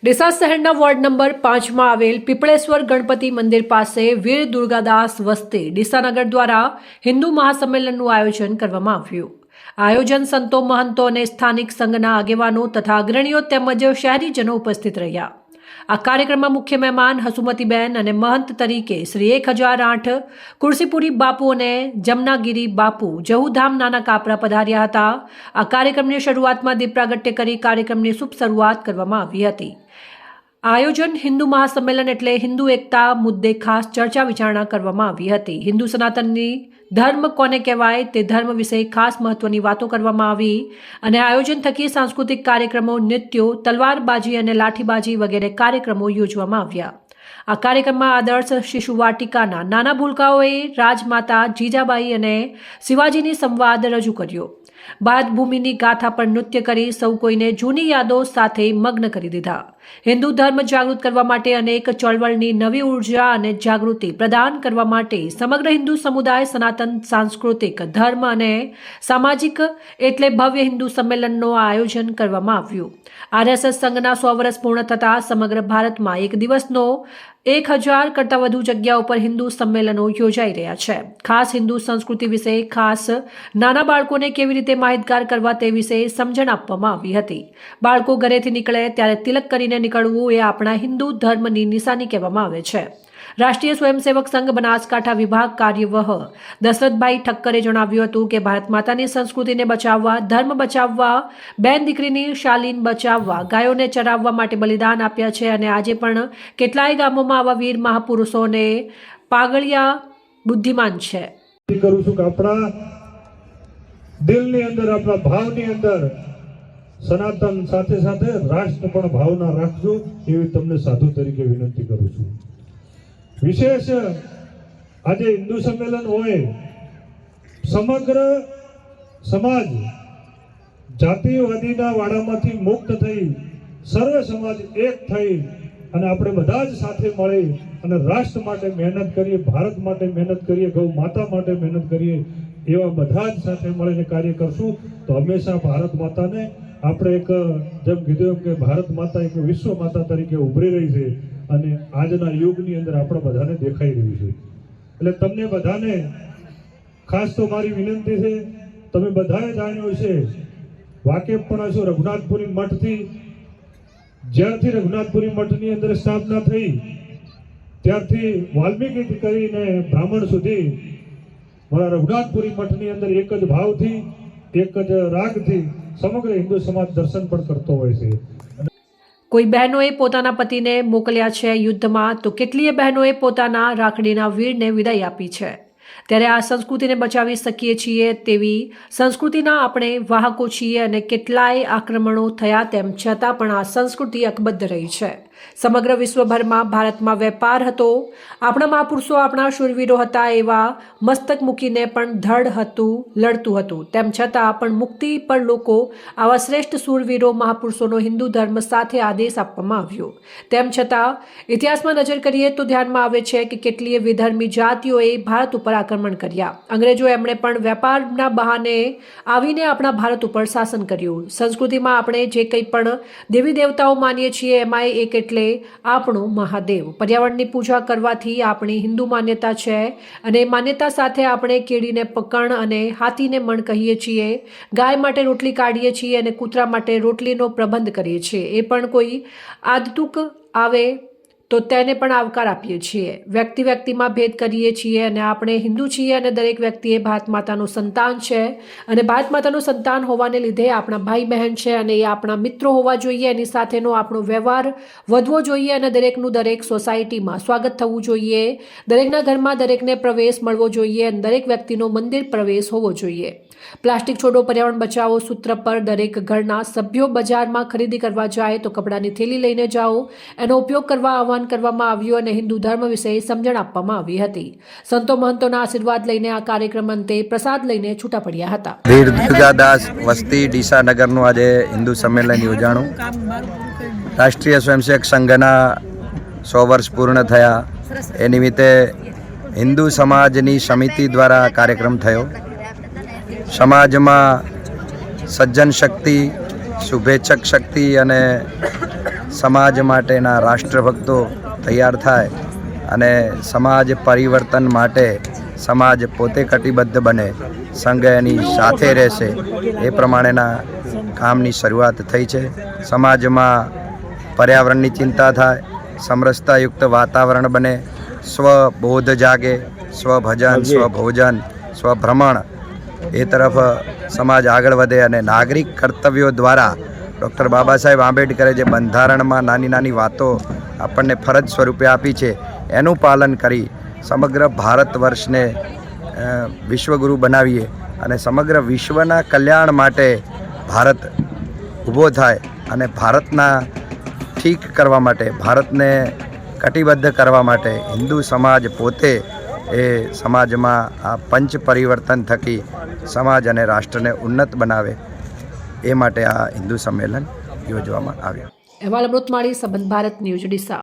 ડીસા શહેરના ward number 5માં આવેલ પીપળેશ્વર ગણપતિ મંદિર પાસે વીર દુર્ગાદાસ વસ્તી ડીસાનગર દ્વારા હિન્દુ મહાસંમેલનનું આયોજન કરવામાં આવ્યું। આયોજન સંતો, મહંતો અને સ્થાનિક સંઘના આગેવાનો તથા અગ્રણીઓ તેમજ શહેરીજનો ઉપસ્થિત રહ્યા। આ કાર્યક્રમમાં મુખ્ય મહેમાન હસુમતીબેન અને મહંત તરીકે શ્રી 1008 કુરસીપુરી બાપુ અને જમનાગીરી બાપુ જહુધામ નાના કાપરા પધાર્યા હતા। આ કાર્યક્રમની શરૂઆતમાં દીપ પ્રાગટ્ય કરી કાર્યક્રમની શુભ શરૂઆત કરવામાં આવી હતી। આયોજન હિન્દુ મહાસંમેલન એટલે હિન્દુ એકતા મુદ્દે ખાસ ચર્ચા વિચારણા કરવામાં આવી હતી। હિન્દુ સનાતનની ધર્મ કોને કહેવાય તે ધર્મ વિશે ખાસ મહત્વની વાતો કરવામાં આવી અને આયોજન થકી સાંસ્કૃતિક કાર્યક્રમો, નૃત્યો, તલવારબાજી અને લાઠીબાજી વગેરે કાર્યક્રમો યોજવામાં આવ્યા। આ કાર્યક્રમમાં આદર્શ શિશુ વાટિકાના નાના ભૂલકાઓએ રાજમાતા જીજાબાઈ અને શિવાજીની સંવાદ રજૂ કર્યો। ભારત ભૂમિની ગાથા પર નૃત્ય કરી સૌ કોઈને જૂની યાદો સાથે મગ્ન કરી દીધા। હિન્દુ ધર્મ જાગૃત કરવા માટે અનેક ચળવળની નવી ઉર્જા અને જાગૃતિ પ્રદાન કરવા માટે સમગ્ર હિન્દુ સમુદાય સનાતન સાંસ્કૃતિક ધર્મ અને સામાજિક એટલે ભવ્ય હિન્દુ સંમેલનનું આયોજન કરવામાં આવ્યું। આરએસએસ સંઘના 100 વર્ષ પૂર્ણ થતા સમગ્ર ભારતમાં એક દિવસનો 1000 કરતાં વધુ જગ્યાઓ પર હિન્દુ સંમેલનો યોજાઈ રહ્યા છે। ખાસ હિન્દુ સંસ્કૃતિ વિશે, ખાસ નાના બાળકોને કેવી રીતે માહિતગાર કરવા તે વિશે સમજણ આપવામાં આવી હતી। બાળકો ઘરેથી નીકળે ત્યારે તિલક કરીને નીકળવું એ આપણા હિન્દુ ધર્મની નિશાની કહેવામાં આવે છે। રાષ્ટ્રીય સ્વયંસેવક સંઘ બનાસકાંઠા વિભાગ કાર્યવાહ દશરથભાઈ ઠક્કરે જણાવ્યું હતું કે ભારત માતાની સંસ્કૃતિને બચાવવા, ધર્મ બચાવવા, બેન દીકરીની શાલીન બચાવવા, ગાયોને ચરાવવા માટે બલિદાન આપ્યા છે અને આજે પણ કેટલાય ગામોમાં આવા વીર મહાપુરુષોને પાગળિયા બુદ્ધિમાન છે। કરું છું કે આપણા દિલની અંદર, આપણા ભાવની અંદર સનાતન સાથે સાથે રાષ્ટ્ર પણ ભાવના રાખજો એવી તમને સાધુ તરીકે વિનંતી કરું છું। વિશેષ આજે હિન્દુ સંમેલન હોય, સમગ્ર સમાજ જાતિવાદીના વાડામાંથી મુક્ત થઈ સર્વ સમાજ એક થઈ અને આપણે બધા જ સાથે મળી અને રાષ્ટ્ર માટે મહેનત કરીએ, ભારત માટે મહેનત કરીએ, ગૌ માતા માટે મહેનત કરીએ, એવા બધા જ સાથે મળીને કાર્ય કરશું તો હંમેશા ભારત માતાને આપણે એક જેમ કીધું એમ કે ભારત માતા એક વિશ્વ માતા તરીકે ઉભરી રહી છે અને આજના યુગની અંદર આપણે બધાને દેખાઈ રહ્યું છે। એટલે તમને બધાને ખાસ તો મારી વિનંતી છે, તમે બધાએ જાણ્યું છે, વાકેફ પણ હશો, રઘુનાથપુરી મઠથી જ્યારથી રઘુનાથપુરી મઠની અંદર સ્થાપના થઈ ત્યારથી વાલ્મીકી કરીને બ્રાહ્મણ સુધી મારા રઘુનાથપુરી મઠની અંદર એક જ ભાવથી, એક જ રાગથી સમગ્ર હિન્દુ સમાજ દર્શન પણ કરતો હોય છે। કોઈ બહેનોએ પોતાના પતિને મોકલ્યા છે યુદ્ધમાં તો કેટલીય બહેનોએ પોતાના રાખડીના વીરને વિદાય આપી છે। ત્યારે આ સંસ્કૃતિને બચાવી શકીએ છીએ તેવી સંસ્કૃતિના આપણે વાહકો છીએ અને કેટલાય આક્રમણો થયા તેમ છતાં પણ આ સંસ્કૃતિ અકબદ્ધ રહી છે। સમગ્ર વિશ્વભરમાં ભારતમાં વેપાર હતો, આપણા મહાપુરુષો આપણા શૂરવીરો હતા, એવા મસ્તક મૂકીને પણ ધડ હતું, લડતું હતું, તેમ છતાં પણ મુક્તિ પર લોકો આવા શ્રેષ્ઠ શૂરવીરો મહાપુરુષોનો હિન્દુ ધર્મ સાથે આદેશ આપવામાં આવ્યો। તેમ છતાં ઇતિહાસમાં નજર કરીએ તો ધ્યાનમાં આવે છે કે કેટલીય વિધર્મી જાતિઓએ ભારત ઉપર આક્રમણ કર્યા। અંગ્રેજો એમણે પણ વેપારના બહાને આવીને આપણા ભારત ઉપર શાસન કર્યું। સંસ્કૃતિમાં આપણે જે કંઈ પણ દેવી દેવતાઓ માનીએ છીએ એમાં એક એટલે આપણું મહાદેવ। પર્યાવરણની પૂજા કરવાથી આપણી હિન્દુ માન્યતા છે અને માન્યતા સાથે આપણે કેળીને પકણ અને હાથીને મણ કહીએ છીએ, ગાય માટે રોટલી કાઢીએ છીએ અને કૂતરા માટે રોટલીનો પ્રબંધ કરીએ છીએ। એ પણ કોઈ આદતુક આવે તો તેને પણ આવકાર આપીએ છીએ। વ્યક્તિ વ્યક્તિમાં ભેદ કરીએ છીએ અને આપણે હિન્દુ છીએ અને દરેક વ્યક્તિ એ ભારત માતાનું સંતાન છે અને ભારત માતાનું સંતાન હોવાને લીધે આપણા ભાઈ બહેન છે અને એ આપણા મિત્રો હોવા જોઈએ। એની સાથેનો આપણો વ્યવહાર વધવો જોઈએ અને દરેકનું દરેક સોસાયટીમાં સ્વાગત થવું જોઈએ, દરેકના ઘરમાં દરેકને પ્રવેશ મળવો જોઈએ અને દરેક વ્યક્તિનો મંદિર પ્રવેશ હોવો જોઈએ। પ્લાસ્ટિક છોડો, પર્યાવરણ બચાવો સૂત્ર પર દરેક ઘરના સભ્યો બજારમાં ખરીદી કરવા જાય તો કપડાની થેલી લઈને જાઓ, એનો ઉપયોગ કરવા આહવાન કરવામાં આવ્યું અને હિન્દુ ધર્મ વિશે સમજણ આપવામાં આવી હતી। સંતો મહંતોના આશીર્વાદ લઈને આ કાર્યક્રમ અંતે પ્રસાદ લઈને છૂટા પડ્યા હતા। વીર દુર્ગાદાસ વસ્તી ડીસાનગરનું આજે હિન્દુ સંમેલન યોજાણું। રાષ્ટ્રીય સ્વયંસેવક સંઘના 100 વર્ષ પૂર્ણ થયા એ નિમિત્તે હિન્દુ સમાજની સમિતિ દ્વારા કાર્યક્રમ થયો। સમાજમાં સજ્જન શક્તિ, શુભેચ્છક શક્તિ અને સમાજ માટેના રાષ્ટ્રભક્તો તૈયાર થાય અને સમાજ પરિવર્તન માટે સમાજ પોતે કટિબદ્ધ બને, સંઘ એની સાથે રહેશે એ પ્રમાણેના કામની શરૂઆત થઈ છે. સમાજમાં પર્યાવરણની ચિંતા થાય, સમરસતાયુક્ત વાતાવરણ બને, સ્વબોધ જાગે, સ્વભજન, સ્વભોજન, સ્વભ્રમણ એ તરફ સમાજ આગળ વધે અને નાગરિક કર્તવ્યો દ્વારા ડૉક્ટર બાબા સાહેબ આંબેડકરે જે બંધારણમાં નાની નાની વાતો આપણને ફરજ સ્વરૂપે આપી છે એનું પાલન કરી સમગ્ર ભારત વર્ષને વિશ્વગુરુ બનાવીએ અને સમગ્ર વિશ્વના કલ્યાણ માટે ભારત ઊભો થાય અને ભારતના ઠીક કરવા માટે, ભારતને કટિબદ્ધ કરવા માટે હિન્દુ સમાજ પોતે એ સમાજમાં આ પંચ પરિવર્તન થકી સમાજ અને રાષ્ટ્રને ઉન્નત બનાવે એ માટે આ હિન્દુ સંમેલન યોજવામાં આવ્યું. અહેવાલ અમૃતમાળી, સંબંધ ભારત ન્યૂઝ, ડીસા.